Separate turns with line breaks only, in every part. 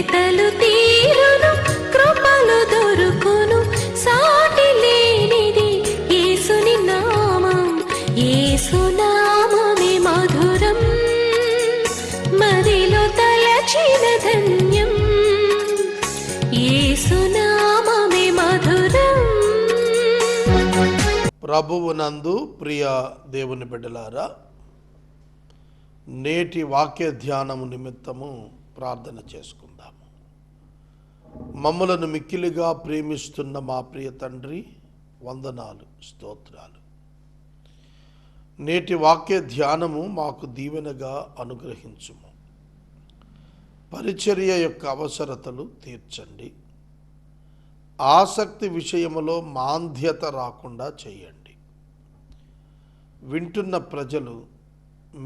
వెతలు తీరును, కృపలు దొరుకును, సాటి లేనిది యేసుని నామం. యేసునామమే మధురం, మదిలో తలచిన ధన్యం. యేసునామమే మధురం.
ప్రభువునందు ప్రియ దేవుని బిడ్డలారా, నేటి వాక్య ధ్యానము నిమిత్తము ప్రార్థన చేసుకుందాము. మమ్మలను మిక్కిలిగా ప్రేమిస్తున్న మా ప్రియ తండ్రి, వందనాలు, స్తోత్రాలు. నేటి వాక్య ధ్యానము మాకు దీవెనగా అనుగ్రహించుము. పరిచర్య యొక్క అవసరతలు తీర్చండి. ఆసక్తి విషయములో మాంద్యత రాకుండా చేయండి. వింటున్న ప్రజలు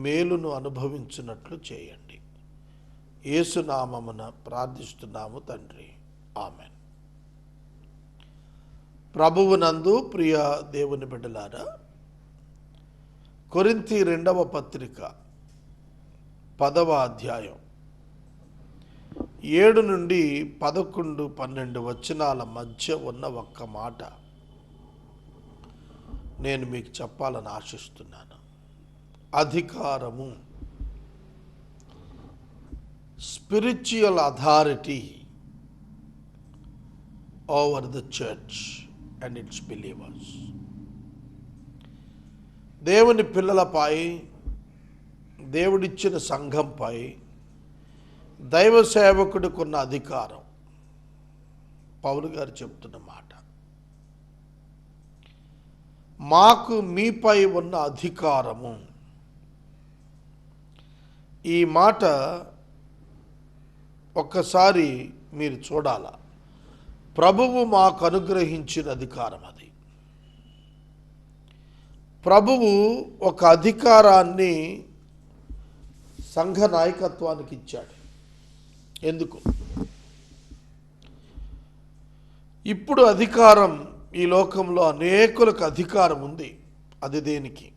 మేలును అనుభవించున్నట్లు చేయండి. యేసునామమున ప్రార్థిస్తున్నాము తండ్రి, ఆమెన్. ప్రభువునందు ప్రియ దేవుని బిడ్డలారా, కొరింథీ 2వ పత్రిక 10వ అధ్యాయం 7 నుండి 11, 12 వచనాల మధ్య ఉన్న ఒక్క మాట నేను మీకు చెప్పాలని ఆశిస్తున్నాను. అధికారము, spiritual authority over the church and it's believers. దేవుని పిల్లలపై, దేవుడిచ్చిన సంఘంపై దైవ సేవకుడికున్న అధికారం. పౌలు గారు చెప్తున్న మాట, మాకు మీపై ఉన్న అధికారము. ఈ మాట ఒక్కసారి మీరు చూడాల. ప్రభువు మాకు అనుగ్రహించిన అధికారం అది. ప్రభువు ఒక అధికారాన్ని సంఘ నాయకత్వానికి ఇచ్చాడు. ఎందుకు? ఇప్పుడు అధికారం ఈ లోకంలో అనేకులకు అధికారం ఉంది. అది దేనికి?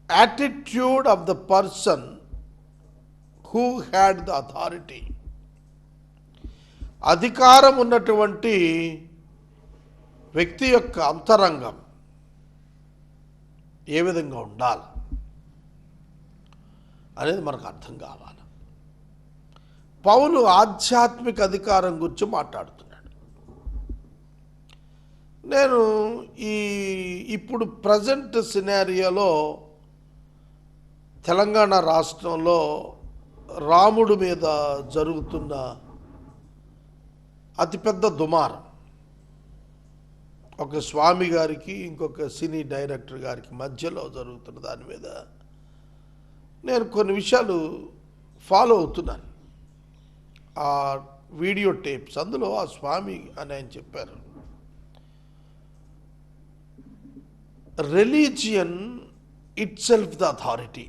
Attitude of the person who had the authority. అధికారం ఉన్నటువంటి వ్యక్తి యొక్క అంతరంగం ఏ విధంగా ఉండాలి అనేది మనకు అర్థం కావాలి. పౌలు ఆధ్యాత్మిక అధికారం గురించి మాట్లాడుతున్నాడు. నేను ఇప్పుడు ప్రజెంట్ సినారియోలో తెలంగాణ రాష్ట్రంలో రాముడు మీద జరుగుతున్న అతిపెద్ద దుమారం, ఒక స్వామి గారికి ఇంకొక సినీ డైరెక్టర్ గారికి మధ్యలో జరుగుతున్న దాని మీద నేను కొన్ని విషయాలు ఫాలో అవుతున్నాను. ఆ వీడియో టేప్స్, అందులో ఆ స్వామి అని ఆయన చెప్పారు, religion it self the authority.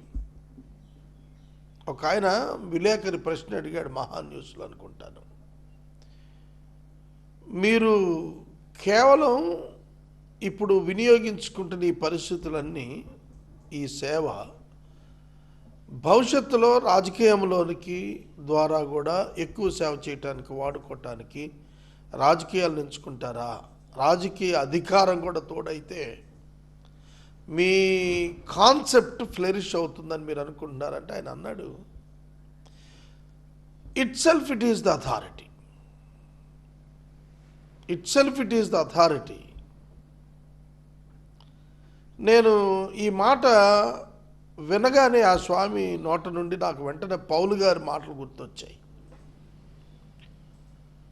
ఒక ఆయన విలేకరి ప్రశ్న అడిగాడు, మహా న్యూస్లో అనుకుంటాను, మీరు కేవలం ఇప్పుడు వినియోగించుకుంటున్న ఈ పరిస్థితులన్నీ, ఈ సేవ భవిష్యత్తులో రాజకీయంలోనికి ద్వారా కూడా ఎక్కువ సేవ చేయటానికి, వాడుకోవటానికి రాజకీయాలను ఎంచుకుంటారా? రాజకీయ అధికారం కూడా తోడైతే మీ కాన్సెప్ట్ ఫ్లరిష్ అవుతుందని మీరు అనుకుంటున్నారంటే ఆయన అన్నాడు, it self it is the authority. It self it is the authority. నేను ఈ మాట వినగానే ఆ స్వామి నోట నుండి నాకు వెంటనే పౌలు గారి మాటలు గుర్తొచ్చాయి.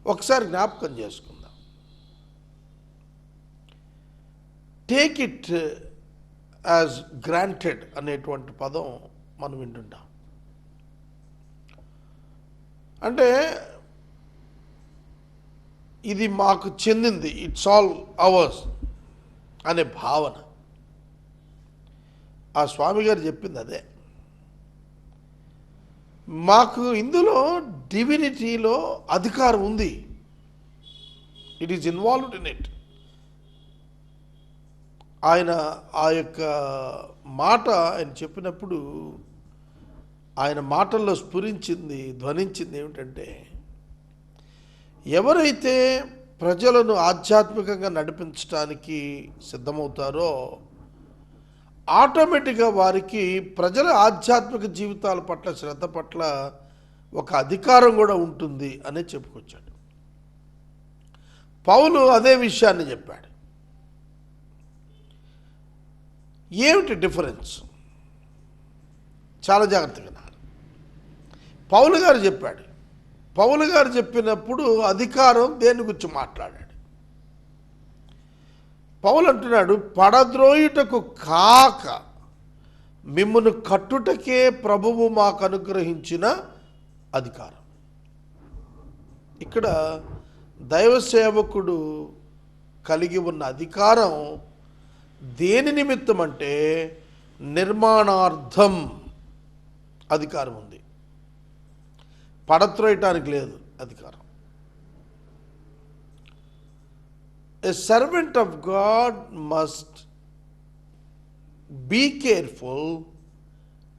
ఒకసారి జ్ఞాపకం చేసుకుందాం. టేక్ ఇట్ యాజ్ గ్రాంటెడ్ అనేటువంటి పదం మనం వింటుంటాం. అంటే ఇది మాకు చెందింది, ఇట్స్ ఆల్ అవర్స్ అనే భావన. ఆ స్వామి గారు చెప్పింది అదే. మాకు ఇందులో డివినిటీలో అధికారం ఉంది. It is involved in it. ఆయన ఆ యొక్క మాట ఆయన చెప్పినప్పుడు ఆయన మాటల్లో స్ఫురించింది, ధ్వనించింది ఏమిటంటే, ఎవరైతే ప్రజలను ఆధ్యాత్మికంగా నడిపించడానికి సిద్ధమవుతారో ఆటోమేటిక్గా వారికి ప్రజల ఆధ్యాత్మిక జీవితాల పట్ల, శ్రద్ధ పట్ల ఒక అధికారం కూడా ఉంటుంది అనే చెప్పుకొచ్చాడు. పౌలు అదే విషయాన్ని చెప్పాడు. ఏమిటి డిఫరెన్స్? చాలా జాగ్రత్తగా వినాలి. పౌలు గారు చెప్పాడు. పౌలు గారు చెప్పినప్పుడు అధికారం దేని గురించి మాట్లాడాడు? పౌలు అంటున్నాడు, పడద్రోయుటకు కాక మిమ్మును కట్టుటకే ప్రభువు మాకు అనుగ్రహించిన అధికారం. ఇక్కడ దైవ సేవకుడు కలిగి ఉన్న అధికారం దేని నిమిత్తం అంటే నిర్మాణార్థం అధికారం ఉంది. పడత్రోయటానికి లేదు అధికారం. A servant of God must be careful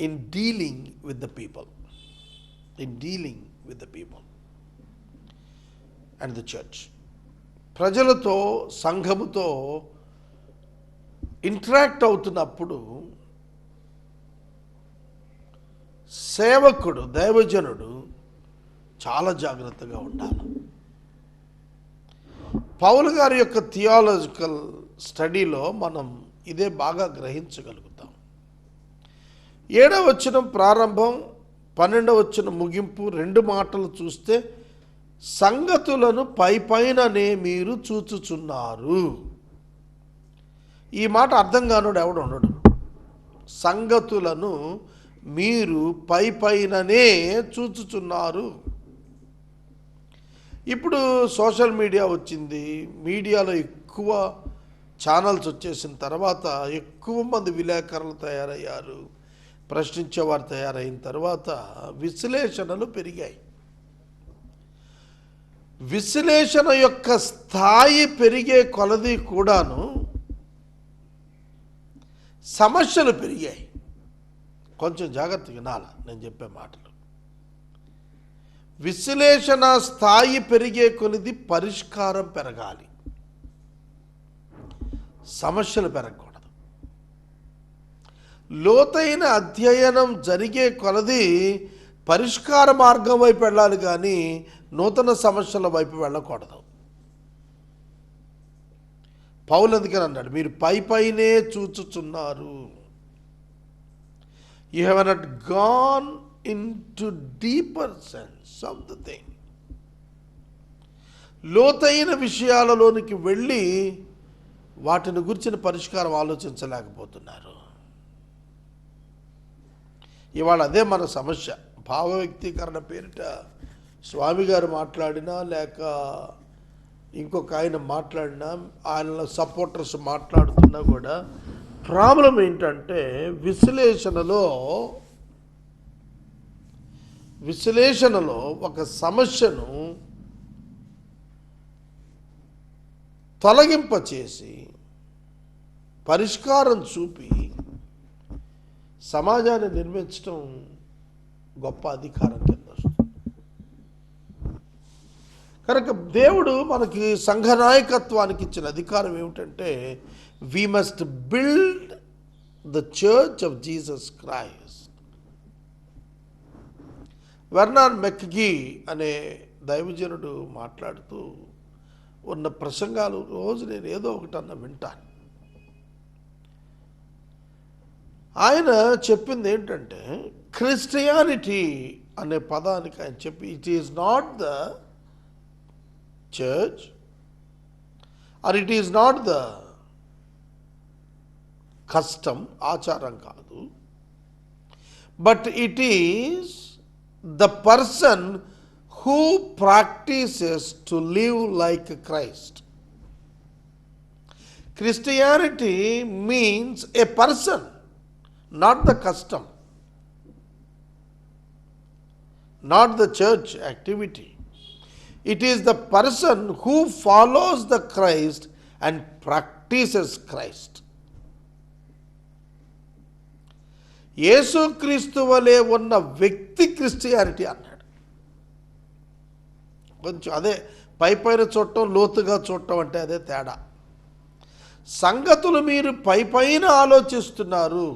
in dealing with the people. In dealing with the people and the church. ప్రజలతో, సంఘముతో ఇంటరాక్ట్ అవుతున్నప్పుడు సేవకుడు, దైవజనుడు చాలా జాగ్రత్తగా ఉండాలి. పౌలు గారి యొక్క థియాలజికల్ స్టడీలో మనం ఇదే బాగా గ్రహించగలుగుతాం. 7వ వచనం ప్రారంభం, 12వ వచనం ముగింపు, 2 మాటలు చూస్తే సంగతులను పైపైననే మీరు చూచుచున్నారు. ఈ మాట అర్థం కానోడు ఎవడు ఉండడు. సంగతులను మీరు పైపైననే చూచుచున్నారు. ఇప్పుడు సోషల్ మీడియా వచ్చింది, మీడియాలో ఎక్కువ ఛానల్స్ వచ్చేసిన తర్వాత ఎక్కువ మంది విలేకరులు తయారయ్యారు, ప్రశ్నించేవారు తయారైన తర్వాత విశ్లేషణలు పెరిగాయి. విశ్లేషణ యొక్క స్థాయి పెరిగే కొలది కూడాను సమస్యలు పెరిగాయి. కొంచెం జాగ్రత్తగా వినాలి నేను చెప్పే మాటలు. విశ్లేషణ స్థాయి పెరిగే కొలది పరిష్కారం పెరగాలి, సమస్యలు పెరగకూడదు. లోతైన అధ్యయనం జరిగే కొలది పరిష్కార మార్గం వైపు వెళ్ళాలి కానీ నూతన సమస్యల వైపు వెళ్ళకూడదు. పౌలు అందుకని అన్నాడు, మీరు పైపైనే చూచుచున్నారు. You have not gone into deeper sense of the thing. లోతైన విషయాలలోనికి వెళ్ళి వాటిని గురించిన పరిష్కారం ఆలోచించలేకపోతున్నారు. ఇవాళ అదే మన సమస్య. భావ వ్యక్తీకరణ పేరిట స్వామి గారు మాట్లాడినా, లేక ఇంకొక ఆయన మాట్లాడినా, ఆయన సపోర్టర్స్ మాట్లాడుతున్నా కూడా ప్రాబ్లం ఏంటంటే విశ్లేషణలో ఒక సమస్యను తొలగింపచేసి పరిష్కారం చూపి సమాజాన్ని నిర్మించడం గొప్ప అధికారం కింద వస్తుంది. కనుక దేవుడు మనకి సంఘ నాయకత్వానికి ఇచ్చిన అధికారం ఏమిటంటే we must build the church of Jesus Christ. Vernon McGee అనే దైవజనుడు మాట్లాడుతూ ఉన్న ప్రసంగాలు రోజు నేను ఏదో ఒకటన్నా వింటాను. ఆయన చెప్పింది ఏంటంటే, క్రిస్టియానిటీ అనే పదానికి ఆయన చెప్పి, it is not the church or it is not the custom, ఆచారం కాదు, but it is the person who practices to live like Christ. Christianity means a person, not the custom, not the church activity. It is the person who follows the Christ and practices Christ. యేసుక్రీస్తు వలె ఉన్న వ్యక్తి Christianity అన్నాడు. కొంచెం అదే పైన చూడటం, లోతుగా చూడటం అంటే అదే తేడా. సంగతులు మీరు పైన ఆలోచిస్తున్నారు.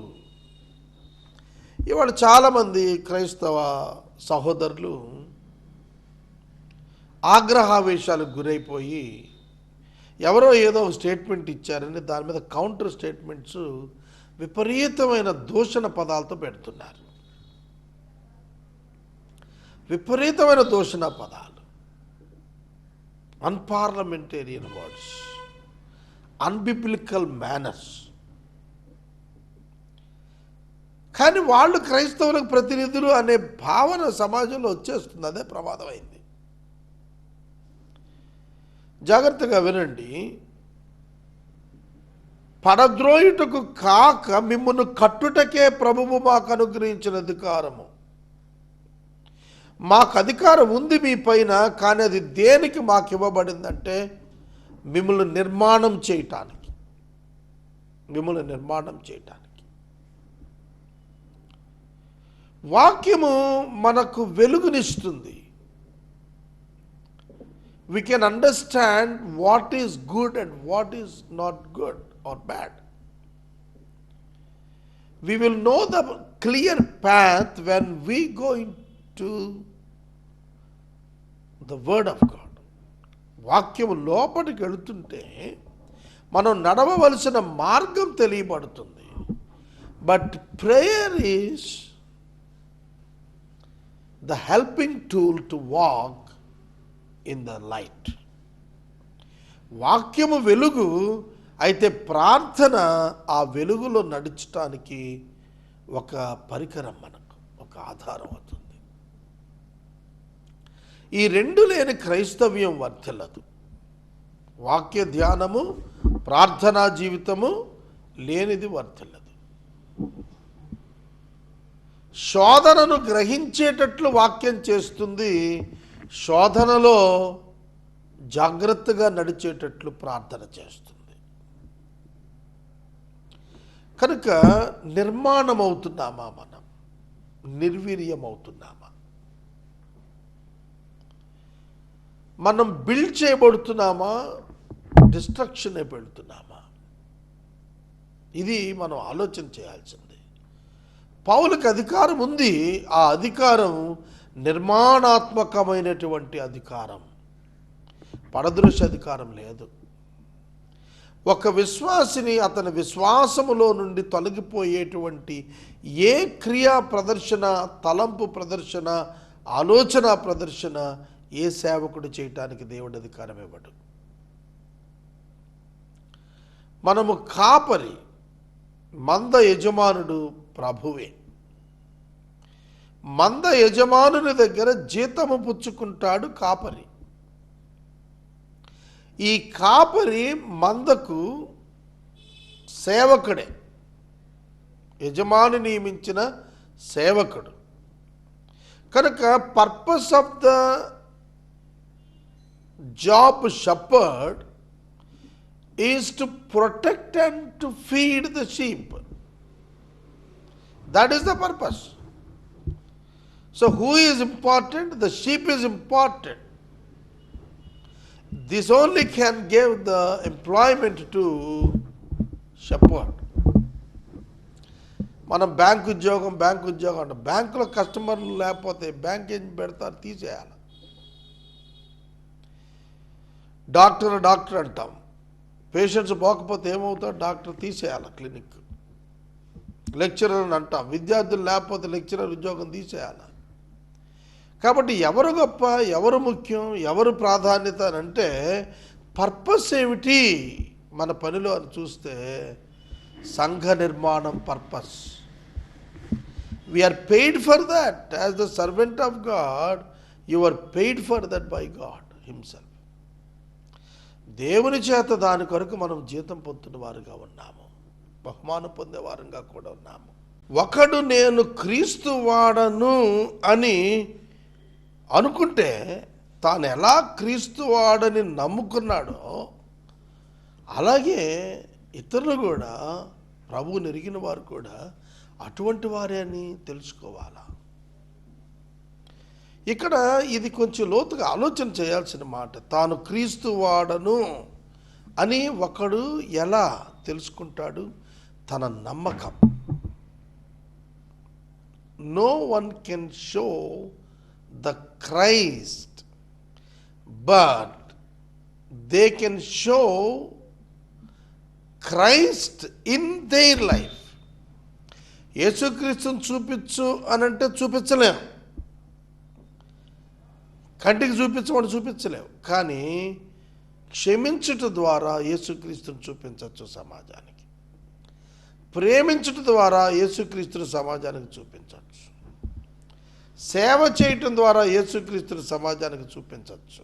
ఇవాళ చాలామంది క్రైస్తవ సహోదరులు ఆగ్రహావేశాలకు గురైపోయి ఎవరో ఏదో ఒక స్టేట్మెంట్ ఇచ్చారని దాని మీద కౌంటర్ స్టేట్మెంట్స్ విపరీతమైన దూషణ పదాలతో పెడుతున్నారు. విపరీతమైన దూషణ పదాలు, అన్పార్లమెంటేరియన్ వర్డ్స్, అన్బిబ్లికల్ మేనర్స్. కానీ వాళ్ళు క్రైస్తవులకు ప్రతినిధులు అనే భావన సమాజంలో వచ్చేస్తుంది. అదే ప్రమాదమైంది. జాగ్రత్తగా వినండి. పడద్రోయుటకు కాక మిమ్మును కట్టుటకే ప్రభువు మాకు అనుగ్రహించిన అధికారము. మాకు అధికారం ఉంది మీ పైన, కానీ అది దేనికి మాకు ఇవ్వబడిందంటే మిమ్మల్ని నిర్మాణం చేయటానికి. మిమ్మల్ని నిర్మాణం చేయటానికి. వాక్యము మనకు వెలుగునిస్తుంది. We can understand what is good and what is not good or bad. We will know the clear path when we go into the word of God. వాక్యము లోపలికి వెళుతుంటే మనం నడవవలసిన మార్గం తెలియబడుతుంది. But prayer is the helping tool to walk in the light. వాక్యము వెలుగు అయితే ప్రార్థన ఆ వెలుగులో నడుచటానికి ఒక పరికరం, మనకు ఒక ఆధారం అవుతుంది. ఈ రెండు లేని క్రైస్తవ్యం వర్ధిల్లదు. వాక్య ధ్యానము, ప్రార్థనా జీవితము లేనిది వర్ధిల్లదు. శోధనను గ్రహించేటట్లు వాక్యం చేస్తుంది. శోధనలో జాగ్రత్తగా నడిచేటట్లు ప్రార్థన చేస్తుంది. కనుక నిర్మాణం అవుతున్నామా, మనం నిర్వీర్యం అవుతున్నామా? మనం బిల్డ్ చేయబడుతున్నామా, డిస్ట్రక్షన్ పెడుతున్నామా? ఇది మనం ఆలోచన చేయాల్సింది. పౌలుకి అధికారం ఉంది. ఆ అధికారం నిర్మాణాత్మకమైనటువంటి అధికారం, పరదృశ్య అధికారం లేదు. ఒక విశ్వాసిని అతని విశ్వాసములో నుండి తొలగిపోయేటువంటి ఏ క్రియా ప్రదర్శన, తలంపు ప్రదర్శన, ఆలోచన ప్రదర్శన ఏ సేవకుడు చేయటానికి దేవుడి అధికారం ఇవ్వడు. మనము కాపరి, మంద యజమానుడు ప్రభువే. మంద యజమానుని దగ్గర జీతము పుచ్చుకుంటాడు కాపరి. ఈ కాపరి మందకు సేవకుడే, యజమాని నియమించిన సేవకుడు. కనుక purpose of the job shepherd is to protect and to feed the sheep. That is the purpose. So who is important? The sheep is important. This only can give the employment to shepherd. మనం bank ఉద్యోగం అంటే బ్యాంకులో కస్టమర్లు లేకపోతే bank ఏం పెడతారు, తీసేయాలి. Doctor అంటాం, పేషెంట్స్ పోకపోతే ఏమవుతారు, డాక్టర్ తీసేయాలి క్లినిక్. లెక్చరర్ అని అంటాం, విద్యార్థులు లేకపోతే లెక్చరర్ ఉద్యోగం తీసేయాలి. కాబట్టి ఎవరు గొప్ప, ఎవరు ముఖ్యం, ఎవరు ప్రాధాన్యత అని అంటే పర్పస్ ఏమిటి మన పనిలో అని చూస్తే సంఘ నిర్మాణం purpose. We are paid for that as the servant of God. You are paid for that by God himself. దేవుని చేత దాని కొరకు మనం జీతం పొందుతున్న వారుగా ఉన్నాము, బహుమానం పొందేవారంగా కూడా ఉన్నాము. ఒకడు నేను క్రీస్తు వాడను అని అనుకుంటే తాను ఎలా క్రీస్తు వాడని నమ్ముకున్నాడో అలాగే ఇతరులు కూడా, ప్రభువుని ఎరిగిన వారు కూడా అటువంటి వారే అని తెలుసుకోవాలా. ఇక్కడ ఇది కొంచెం లోతుగా ఆలోచన చేయాల్సిన మాట. తాను క్రీస్తు వాడను అని ఒకడు ఎలా తెలుసుకుంటాడు? తన నమ్మకం. No one can show the Christ, but they can show Christ in their life. యేసుక్రీస్తుని చూపించు అని అంటే చూపించలేం, కంటికి చూపించమని చూపించలేవు. కానీ క్షమించుట ద్వారా యేసుక్రీస్తుని చూపించవచ్చు సమాజానికి. ప్రేమించుట ద్వారా యేసుక్రీస్తుని సమాజానికి చూపించవచ్చు. సేవ చేయటం ద్వారా యేసుక్రీస్తుని సమాజానికి చూపించవచ్చు.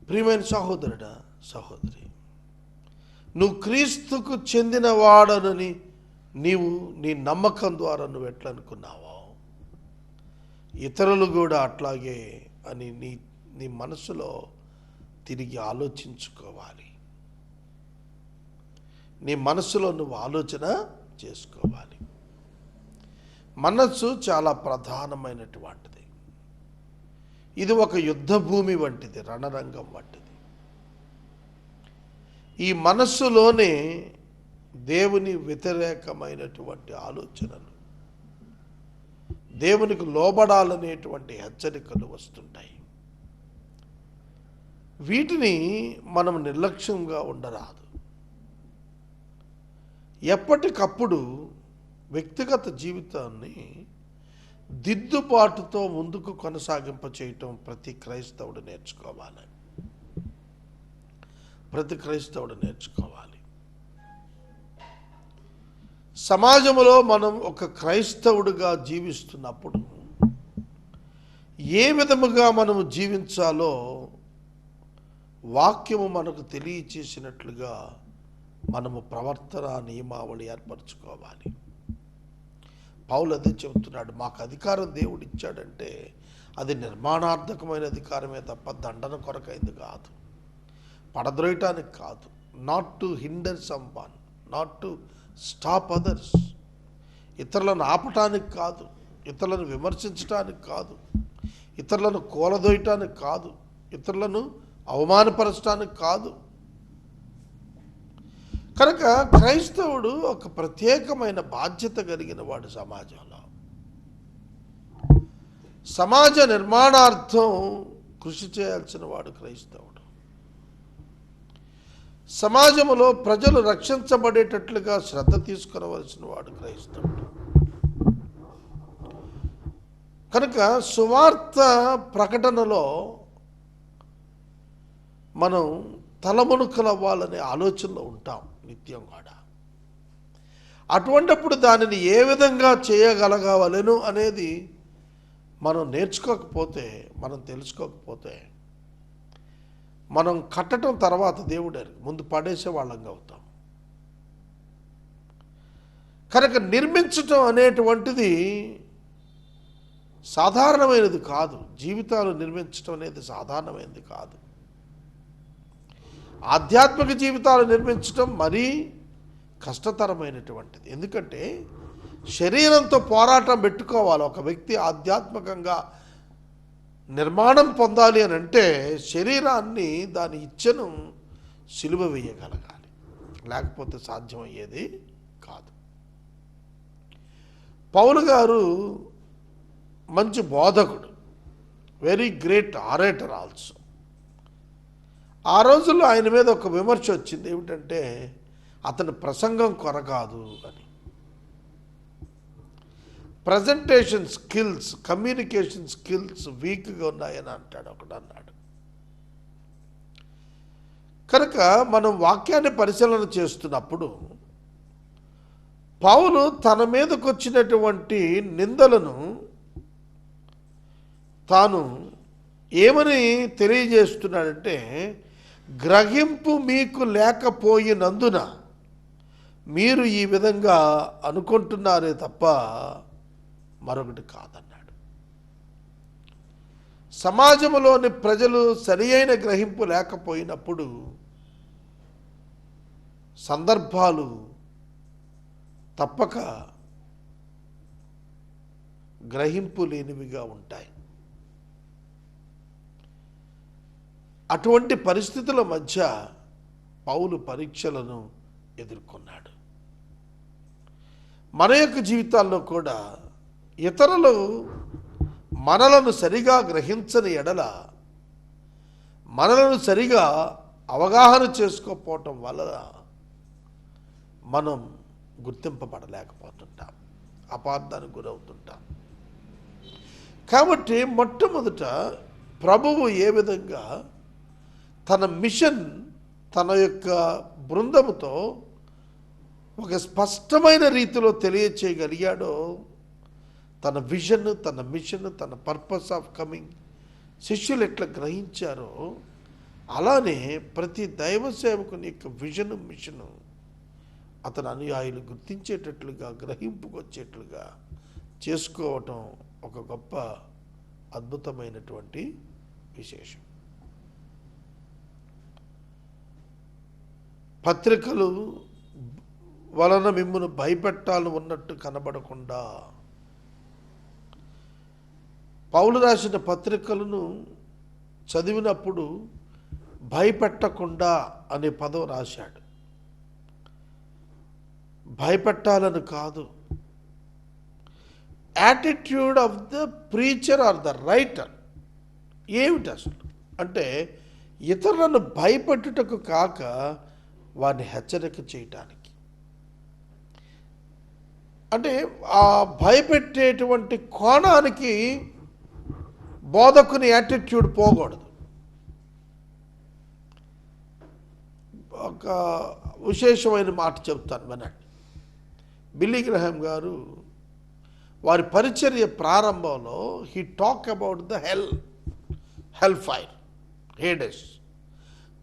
ప్రియమైన సహోదరుడా, సహోదరి, నువ్వు క్రీస్తుకు చెందిన వాడనని నీవు నీ నమ్మకం ద్వారా నువ్వు ఎట్లా అనుకున్నావో, ఇతరులు కూడా అట్లాగే అని నీ మనసులో తిరిగి ఆలోచించుకోవాలి. నీ మనసులో నువ్వు ఆలోచన చేసుకోవాలి. మనస్సు చాలా ప్రధానమైనటువంటిది. ఇది ఒక యుద్ధ భూమి వంటిది, రణరంగం వంటిది. ఈ మనస్సులోనే దేవుని వ్యతిరేకమైనటువంటి ఆలోచనలు, దేవునికి లోబడాలనేటువంటి హెచ్చరికలు వస్తుంటాయి. వీటిని మనం నిర్లక్ష్యంగా ఉండరాదు. ఎప్పటికప్పుడు వ్యక్తిగత జీవితాన్ని దిద్దుబాటుతో ముందుకు కొనసాగింప చేయటం ప్రతి క్రైస్తవుడు నేర్చుకోవాలి. ప్రతి క్రైస్తవుడు నేర్చుకోవాలి. సమాజంలో మనం ఒక క్రైస్తవుడిగా జీవిస్తున్నప్పుడు ఏ విధముగా మనము జీవించాలో వాక్యము మనకు తెలియచేసినట్లుగా మనము ప్రవర్తన నియమావళి ఏర్పరచుకోవాలి. పౌలు అదే చెబుతున్నాడు. మాకు అధికారం దేవుడు ఇచ్చాడంటే అది నిర్మాణార్థకమైన అధికారమే తప్ప దండన కొరకైంది కాదు, పడద్రోయటానికి కాదు. Not to hinder someone, not to stop others. ఇతరులను ఆపటానికి కాదు, ఇతరులను విమర్శించటానికి కాదు, ఇతరులను కూలదోయటానికి కాదు, ఇతరులను అవమానపరచడానికి కాదు. కనుక క్రైస్తవుడు ఒక ప్రత్యేకమైన బాధ్యత కలిగిన వాడు. సమాజంలో సమాజ నిర్మాణార్థం కృషి చేయాల్సిన వాడు క్రైస్తవుడు. సమాజంలో ప్రజలు రక్షించబడేటట్లుగా శ్రద్ధ తీసుకునవలసిన వాడు క్రైస్తవుడు. కనుక సువార్త ప్రకటనలో మనం తలమునకలవ్వాలనే ఆలోచనలో ఉంటాం నిత్యం కూడా. అటువంటిప్పుడు దానిని ఏ విధంగా చేయగలగవలెను అనేది మనం నేర్చుకోకపోతే, మనం తెలుసుకోకపోతే, మనం కట్టడం తర్వాత దేవుడే ముందు పడేసే వాళ్ళంగా అవుతాం. కనుక నిర్మించటం అనేటువంటిది సాధారణమైనది కాదు. జీవితాలు నిర్మించటం అనేది సాధారణమైనది కాదు. ఆధ్యాత్మిక జీవితాలు నిర్మించటం మరీ కష్టతరమైనటువంటిది. ఎందుకంటే శరీరంతో పోరాటం పెట్టుకోవాలి. ఒక వ్యక్తి ఆధ్యాత్మికంగా నిర్మాణం పొందాలి అని అంటే శరీరాన్ని, దాని ఇచ్ఛను సిలువ వేయగలగాలి, లేకపోతే సాధ్యమయ్యేది కాదు. పౌలు గారు మంచి బోధకుడు, వెరీ గ్రేట్ ఆరేటర్ ఆల్సో. ఆ రోజుల్లో ఆయన మీద ఒక విమర్శ వచ్చింది. ఏమిటంటే అతని ప్రసంగం కొరకాదు అని. ప్రజెంటేషన్ స్కిల్స్, కమ్యూనికేషన్ స్కిల్స్ వీక్గా ఉన్నాయని అంటాడు, ఒకడు అన్నాడు. కనుక మనం వాక్యాన్ని పరిశీలన చేస్తున్నప్పుడు పౌలు తన మీదకు వచ్చినటువంటి నిందలను తాను ఏమని తెలియజేస్తున్నాడంటే, గ్రహింపు మీకు లేకపోయినందున మీరు ఈ విధంగా అనుకుంటున్నారే తప్ప మరొకటి కాదన్నాడు. సమాజంలోని ప్రజలు సరి అయిన గ్రహింపు లేకపోయినప్పుడు సందర్భాలు తప్పక గ్రహింపు లేనివిగా ఉంటాయి. అటువంటి పరిస్థితుల మధ్య పౌలు పరీక్షలను ఎదుర్కొన్నాడు. మన యొక్క జీవితాల్లో కూడా ఇతరులు మనలను సరిగా గ్రహించని ఎడల, మనలను సరిగా అవగాహన చేసుకోకపోవటం వలన మనం గుర్తింపబడలేకపోతుంటాం, అపార్థానికి గురవుతుంటాం. కాబట్టి మొట్టమొదట ప్రభువు ఏ విధంగా తన మిషన్ తన యొక్క బృందముతో ఒక స్పష్టమైన రీతిలో తెలియచేయగలిగాడో, తన విజన్, తన మిషన్, తన పర్పస్ ఆఫ్ కమింగ్ శిష్యులు ఎట్లా గ్రహించారో, అలానే ప్రతి దైవ సేవకుని యొక్క విజన్, మిషను అతని అనుయాయులు గుర్తించేటట్లుగా, గ్రహింపుకొచ్చేట్లుగా చేసుకోవటం ఒక గొప్ప అద్భుతమైనటువంటి విశేషం. పత్రికలు వలన మిమ్మల్ని భయపెట్టాలని ఉన్నట్టు కనబడకుండా, పౌలు రాసిన పత్రికలను చదివినప్పుడు భయపెట్టకుండా అనే పదం రాశాడు. భయపెట్టాలని కాదు, attitude of the preacher or the writer ఏమిటి అసలు అంటే, ఇతరులను భయపెట్టుటకు కాక వారిని హెచ్చరిక చేయటానికి. అంటే ఆ భయపెట్టేటువంటి కోణానికి బోధకుని యాటిట్యూడ్ పోకూడదు. ఒక విశేషమైన మాట చెప్తాను వినండి. బిల్లీ గ్రహాం గారు వారి పరిచర్య ప్రారంభంలో he talk about the hell fire, Hades,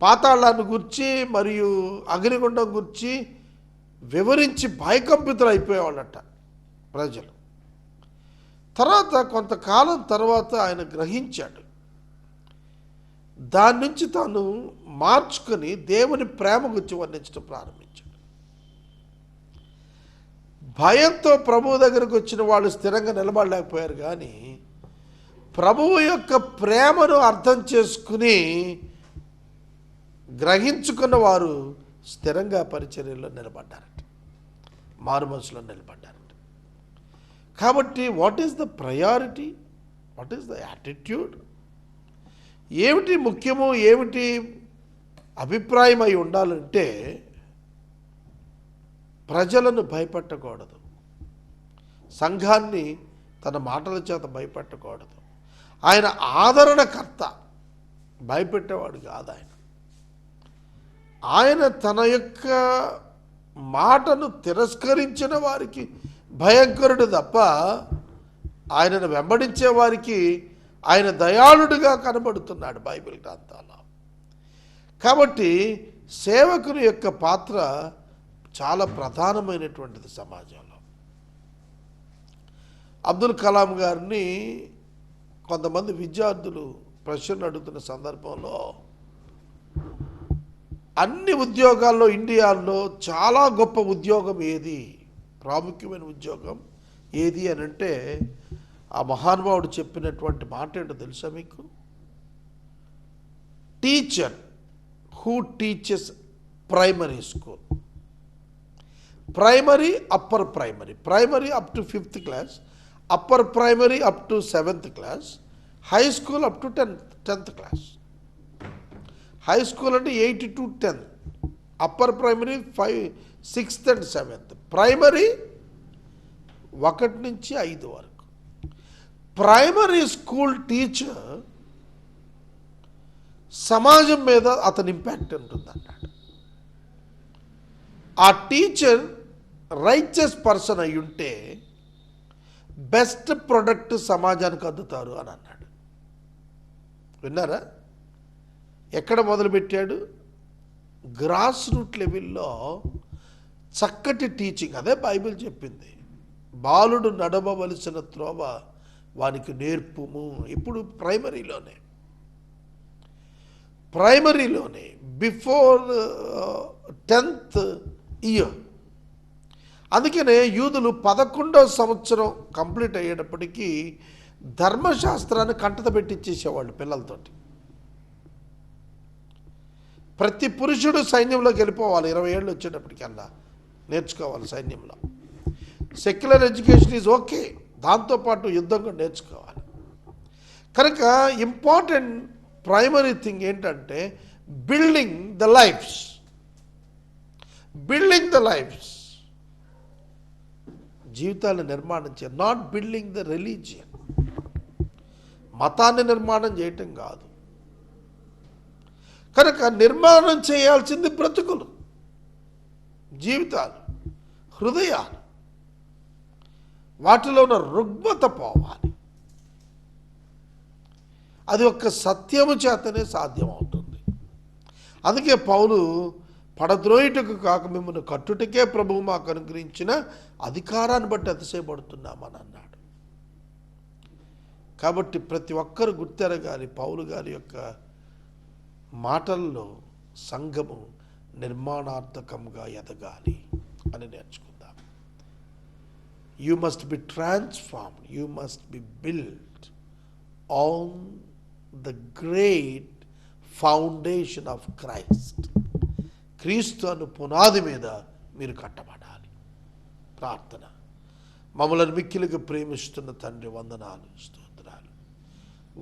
పాతాళాన్ని గురించి మరియు అగ్నిగుండం గురించి వివరించి భయకంపితులు అయిపోయేవాళ్ళట ప్రజలు. తర్వాత కొంతకాలం తర్వాత ఆయన గ్రహించాడు. దాని నుంచి తాను మార్చుకొని దేవుని ప్రేమ గురించి వర్ణించడం ప్రారంభించాడు. భయంతో ప్రభువు దగ్గరకు వచ్చిన వాళ్ళు స్థిరంగా నిలబడలేకపోయారు, కానీ ప్రభువు యొక్క ప్రేమను అర్థం చేసుకుని గ్రహించుకున్న వారు స్థిరంగా పరిచర్యలో నిలబడ్డారట, మారు మనసులో నిలబడ్డారట. కాబట్టి what is the priority, what is the attitude, ఏమిటి ముఖ్యము, ఏమిటి అభిప్రాయం అయి ఉండాలంటే, ప్రజలను భయపెట్టకూడదు, సంఘాన్ని తన మాటల చేత భయపెట్టకూడదు. ఆయన ఆదరణకర్త, భయపెట్టేవాడు కాదు ఆయన. ఆయన తన యొక్క మాటను తిరస్కరించిన వారికి భయంకరుడు తప్ప, ఆయనను వెంబడించే వారికి ఆయన దయాళుడిగా కనబడుతున్నాడు బైబిల్ గ్రంథాల్లో. కాబట్టి సేవకుని యొక్క పాత్ర చాలా ప్రధానమైనటువంటిది సమాజంలో. అబ్దుల్ కలాం గారిని కొంతమంది విద్యార్థులు ప్రశ్నలు అడుగుతున్న సందర్భంలో, అన్ని ఉద్యోగాల్లో ఇండియాలో చాలా గొప్ప ఉద్యోగం ఏది, ప్రాముఖ్యమైన ఉద్యోగం ఏది అని అంటే, ఆ మహానుభావుడు చెప్పినటువంటి మాట ఏంటో తెలుసా మీకు? Teacher who teaches primary school, primary, upper primary, primary up to 5th class, upper primary up to 7th class, high school up to 10th class. High school అంటే 8 to 10, upper primary 5, 6th and 7th, primary 1 నుంచి 5 వరకు. Primary school teacher సమాజం మీద అతని impact ఉంటుంది అన్నాడు. ఆ teacher righteous person అయి ఉంటే బెస్ట్ ప్రొడక్ట్ సమాజానికి అందుతారు అని అన్నాడు. విన్నారా? ఎక్కడ మొదలుపెట్టాడు? గ్రాస్ రూట్ లెవెల్లో చక్కటి టీచింగ్. అదే బైబిల్ చెప్పింది, బాలుడు నడవవలసిన త్రోవ వానికి నేర్పుము. ఇప్పుడు ప్రైమరీలోనే బిఫోర్ 10th ఇయర్. అందుకనే యూదులు 11వ సంవత్సరం కంప్లీట్ అయ్యేటప్పటికీ ధర్మశాస్త్రాన్ని కంటత పెట్టించేసేవాళ్ళు పిల్లలతోటి. ప్రతి పురుషుడు సైన్యంలోకి వెళ్ళిపోవాలి 20 ఏళ్ళు వచ్చేటప్పటికల్లా, నేర్చుకోవాలి సైన్యంలో. సెక్యులర్ ఎడ్యుకేషన్ ఈజ్ ఓకే, దాంతోపాటు యుద్ధం కూడా నేర్చుకోవాలి. కనుక ఇంపార్టెంట్ ప్రైమరీ థింగ్ ఏంటంటే building the lives, building the lives, జీవితాలను నిర్మాణం చేయాలి. నాట్ బిల్డింగ్ ద రిలీజియన్, మతాన్ని నిర్మాణం చేయటం కాదు. కనుక నిర్మాణం చేయాల్సింది బ్రతుకులు, జీవితాలు, హృదయాలు. వాటిలో ఉన్న రుగ్మత పోవాలి. అది ఒక్క సత్యము చేతనే సాధ్యమవుతుంది. అందుకే పౌలు పడద్రోయుటకు కాక మిమ్మల్ని కట్టుటకే ప్రభువు మాకు అనుగ్రహించిన అధికారాన్ని బట్టి అతిశయపడుతున్నామని అన్నాడు. కాబట్టి ప్రతి ఒక్కరు గుర్తెరగాలి, పౌలు గారి యొక్క మాటల్లో సంఘము నిర్మాణార్థకంగా ఎదగాలి అని నేర్చుకుందాం. You must be transformed, you must be build on the great foundation of Christ. క్రీస్తు అను పునాది మీద మీరు కట్టబడాలి. ప్రార్థన. మమ్మల్ని మిక్కిలిగా ప్రేమిస్తున్న తండ్రి, వందనాలు, స్తోత్రాలు.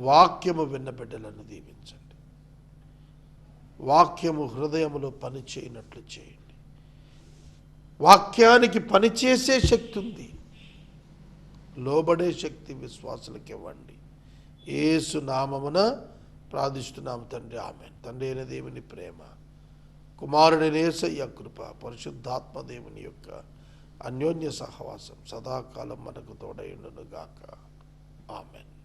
వాక్యము విన్న బిడ్డలను దీవించండి. వాక్యము హృదయములో పని చేయనట్లు చేయండి. వాక్యానికి పనిచేసే శక్తి ఉంది, లోబడే శక్తి విశ్వాసులకు ఇవ్వండి. యేసు నామమున ప్రార్థిస్తున్నాము తండ్రి, ఆమేన్. తండ్రి అయిన దేవుని ప్రేమ, కుమారుడైన యేసయ్య కృప, పరిశుద్ధాత్మ దేవుని యొక్క అన్యోన్య సహవాసం సదాకాలం మనకు తోడైండును గాక. ఆమేన్.